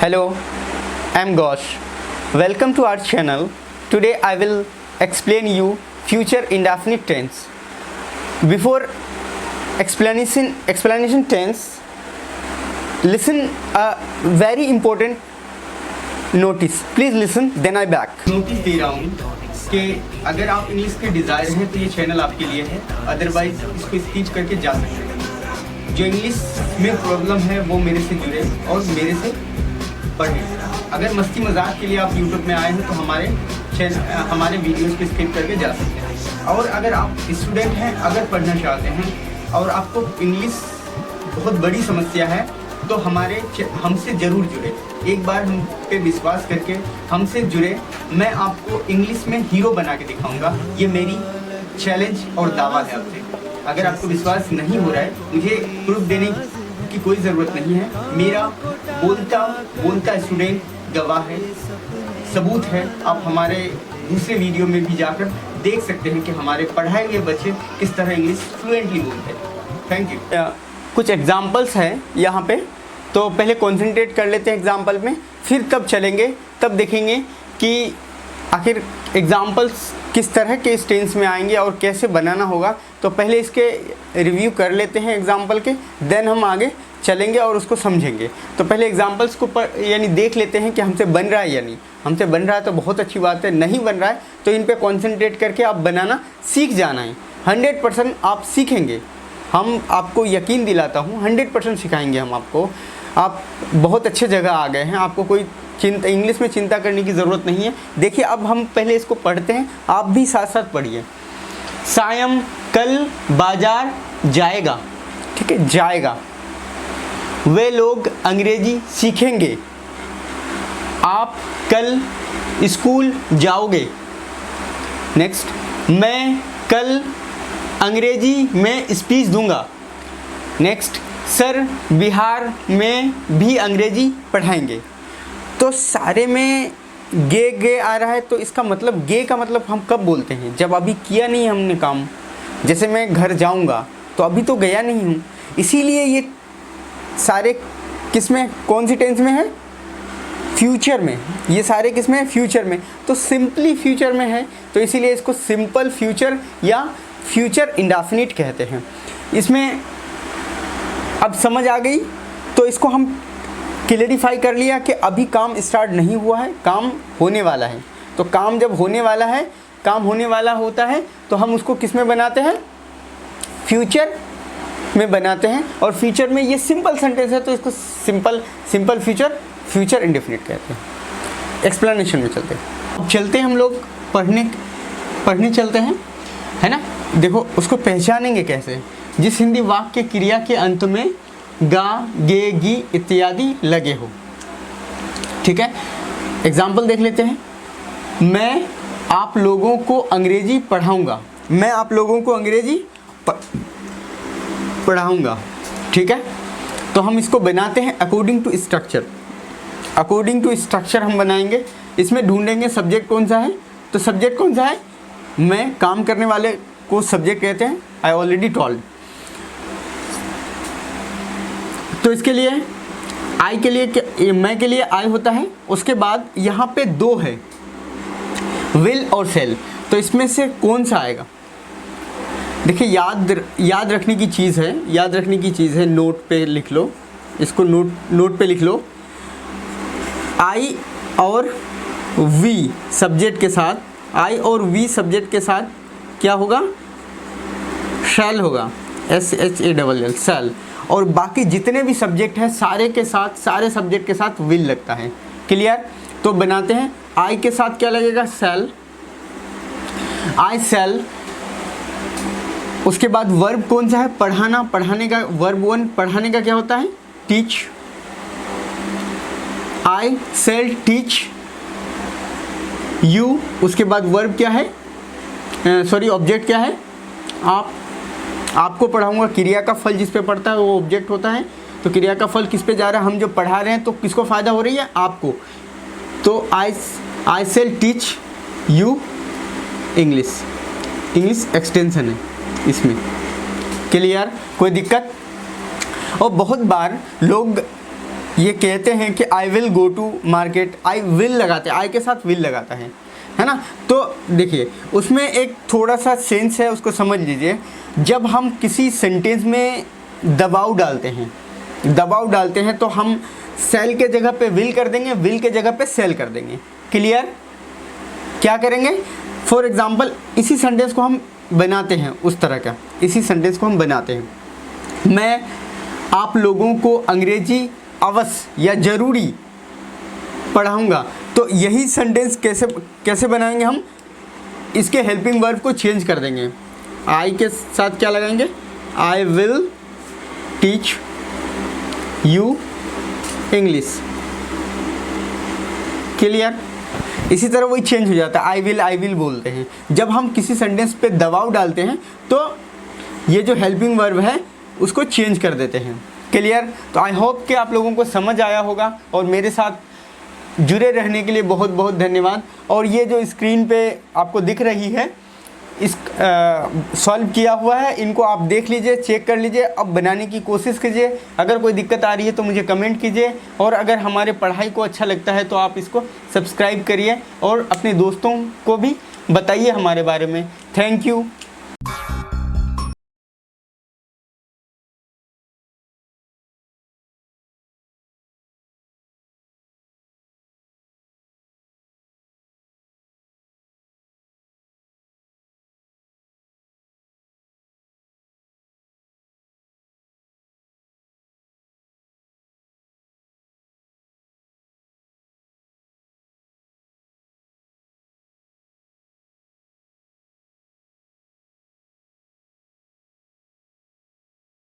Hello, I'm Gosh. Welcome to our channel. Today I will explain you future indefinite tense. Before explanation tense, listen a very important notice. Please listen, then I back. Notice दे रहा हूँ कि अगर आप English के desire हैं तो ये चैनल आपके लिए है, अदरवाइज इसको स्किप करके जा सकते हैं। जो इंग्लिश में प्रॉब्लम है वो मेरे से जुड़े और मेरे से पढ़ें। अगर मस्ती मजाक के लिए आप यूट्यूब में आए हैं तो हमारे वीडियोस को स्किप करके जा सकते हैं। और अगर आप स्टूडेंट हैं, अगर पढ़ना चाहते हैं और आपको इंग्लिश बहुत बड़ी समस्या है तो हमसे ज़रूर जुड़े। एक बार हम पे विश्वास करके हमसे जुड़े, मैं आपको इंग्लिश में हीरो बना के दिखाऊंगा। ये मेरी चैलेंज और दावा है आपसे। अगर आपको विश्वास नहीं हो रहा है, मुझे प्रूफ देने की कोई ज़रूरत नहीं है। मेरा बोलता स्टूडेंट गवाह है, सबूत है। आप हमारे दूसरे वीडियो में भी जाकर देख सकते हैं कि हमारे पढ़ाए हुए बच्चे किस तरह इंग्लिश फ्लुएंटली बोलते हैं। Thank you. कुछ एग्जाम्पल्स हैं यहाँ पे, तो पहले कॉन्सेंट्रेट कर लेते हैं एग्जाम्पल में, फिर तब चलेंगे, तब देखेंगे कि आखिर एग्जाम्पल्स किस तरह के इस टेंस में आएंगे और कैसे बनाना होगा। तो पहले इसके रिव्यू कर लेते हैं एग्जाम्पल के, देन हम आगे चलेंगे और उसको समझेंगे। तो पहले एग्जाम्पल्स को यानी देख लेते हैं कि हमसे बन रहा है या नहीं। हमसे बन रहा है तो बहुत अच्छी बात है, नहीं बन रहा है तो इन पे कॉन्सेंट्रेट करके आप बनाना सीख जाना है। 100% आप सीखेंगे, हम आपको यकीन दिलाता हूँ, 100% सिखाएंगे हम आपको। आप बहुत अच्छे जगह आ गए हैं, आपको कोई इंग्लिश में चिंता करने की ज़रूरत नहीं है। देखिए, अब हम पहले इसको पढ़ते हैं, आप भी साथ साथ पढ़िए। सायं कल बाजार जाएगा, ठीक है, जाएगा। वे लोग अंग्रेजी सीखेंगे। आप कल स्कूल जाओगे। नेक्स्ट, मैं कल अंग्रेजी में स्पीच दूंगा। नेक्स्ट, सर बिहार में भी अंग्रेजी पढ़ाएंगे। तो सारे में गे आ रहा है, तो इसका मतलब गे का मतलब हम कब बोलते हैं? जब अभी किया नहीं हमने काम। जैसे मैं घर जाऊंगा तो अभी तो गया नहीं हूँ, इसीलिए ये सारे किस में, कौन सी टेंस में है? फ्यूचर में। ये सारे किस में है? फ्यूचर में। तो सिंपली फ्यूचर में है, तो इसीलिए इसको सिंपल फ्यूचर या फ्यूचर इंडेफिनिट कहते हैं। इसमें अब समझ आ गई, तो इसको हम क्लैरिफाई कर लिया कि अभी काम स्टार्ट नहीं हुआ है, काम होने वाला है। तो काम जब होने वाला है, काम होने वाला होता है, तो हम उसको किस में बनाते हैं? फ्यूचर में बनाते हैं। और फ्यूचर में ये सिंपल सेंटेंस है, तो इसको सिंपल फ्यूचर इंडेफिनिट कहते हैं। एक्सप्लेनेशन में चलते हैं। चलते हैं हम लोग पढ़ने चलते हैं, है ना। देखो, उसको पहचानेंगे कैसे? जिस हिंदी वाक्य क्रिया के अंत में गा, गे, गी इत्यादि लगे हो, ठीक है। एग्जाम्पल देख लेते हैं। मैं आप लोगों को अंग्रेजी पढ़ाऊंगा। मैं आप लोगों को अंग्रेजी पढ़ाऊंगा, ठीक है। तो हम इसको बनाते हैं according to structure. According to structure हम बनाएंगे। इसमें ढूंढेंगे सब्जेक्ट कौन सा है। तो सब्जेक्ट कौन सा है? मैं काम करने वाले को सब्जेक्ट कहते हैं, आई ऑलरेडी टोल्ड। तो इसके लिए आई के लिए, मैं के लिए आई होता है। उसके बाद यहाँ पे दो है, विल और सेल। तो इसमें से कौन सा आएगा? देखिए, याद रखने की चीज़ है, नोट पे लिख लो इसको, नोट पे लिख लो। आई और वी सब्जेक्ट के साथ, आई और वी सब्जेक्ट के साथ क्या होगा? शैल होगा, SHALL, शैल। और बाकी जितने भी सब्जेक्ट हैं सारे सब्जेक्ट के साथ विल लगता है। क्लियर? तो बनाते हैं। आई के साथ क्या लगेगा? शैल, आई शैल। उसके बाद वर्ब कौन सा है? पढ़ाना। पढ़ाने का वर्ब 1 पढ़ाने का क्या होता है? Teach. I shall teach you. उसके बाद वर्ब क्या है? ऑब्जेक्ट क्या है? आपको पढ़ाऊंगा। क्रिया का फल जिस पे पड़ता है वो ऑब्जेक्ट होता है। तो क्रिया का फल किस पे जा रहा है? हम जो पढ़ा रहे हैं, तो किसको फ़ायदा हो रही है? आपको। तो आई shall teach you English extension है इसमें। क्लियर? कोई दिक्कत? और बहुत बार लोग ये कहते हैं कि I will go to market, I will लगाते हैं, आई के साथ विल लगाता है ना। तो देखिए उसमें एक थोड़ा सा सेंस है, उसको समझ लीजिए। जब हम किसी सेंटेंस में दबाव डालते हैं तो हम सेल के जगह पे विल कर देंगे, विल के जगह पे सेल कर देंगे। क्लियर? क्या करेंगे? फॉर एग्जाम्पल इसी सेंटेंस को हम बनाते हैं, उस तरह का इसी सेंटेंस को हम बनाते हैं। मैं आप लोगों को अंग्रेजी अवश्य या ज़रूरी पढ़ाऊँगा, तो यही सेंटेंस कैसे बनाएंगे हम? इसके हेल्पिंग वर्ब को चेंज कर देंगे। आई के साथ क्या लगाएंगे? I will teach you English. Clear? इसी तरह वही चेंज हो जाता है, आई विल बोलते हैं। जब हम किसी सेंटेंस पे दबाव डालते हैं तो ये जो हेल्पिंग वर्ब है उसको चेंज कर देते हैं। क्लियर? तो आई होप कि आप लोगों को समझ आया होगा, और मेरे साथ जुड़े रहने के लिए बहुत बहुत धन्यवाद। और ये जो स्क्रीन पे आपको दिख रही है, इस सॉल्व किया हुआ है, इनको आप देख लीजिए, चेक कर लीजिए, अब बनाने की कोशिश कीजिए। अगर कोई दिक्कत आ रही है तो मुझे कमेंट कीजिए, और अगर हमारे पढ़ाई को अच्छा लगता है तो आप इसको सब्सक्राइब करिए और अपने दोस्तों को भी बताइए हमारे बारे में। Thank you.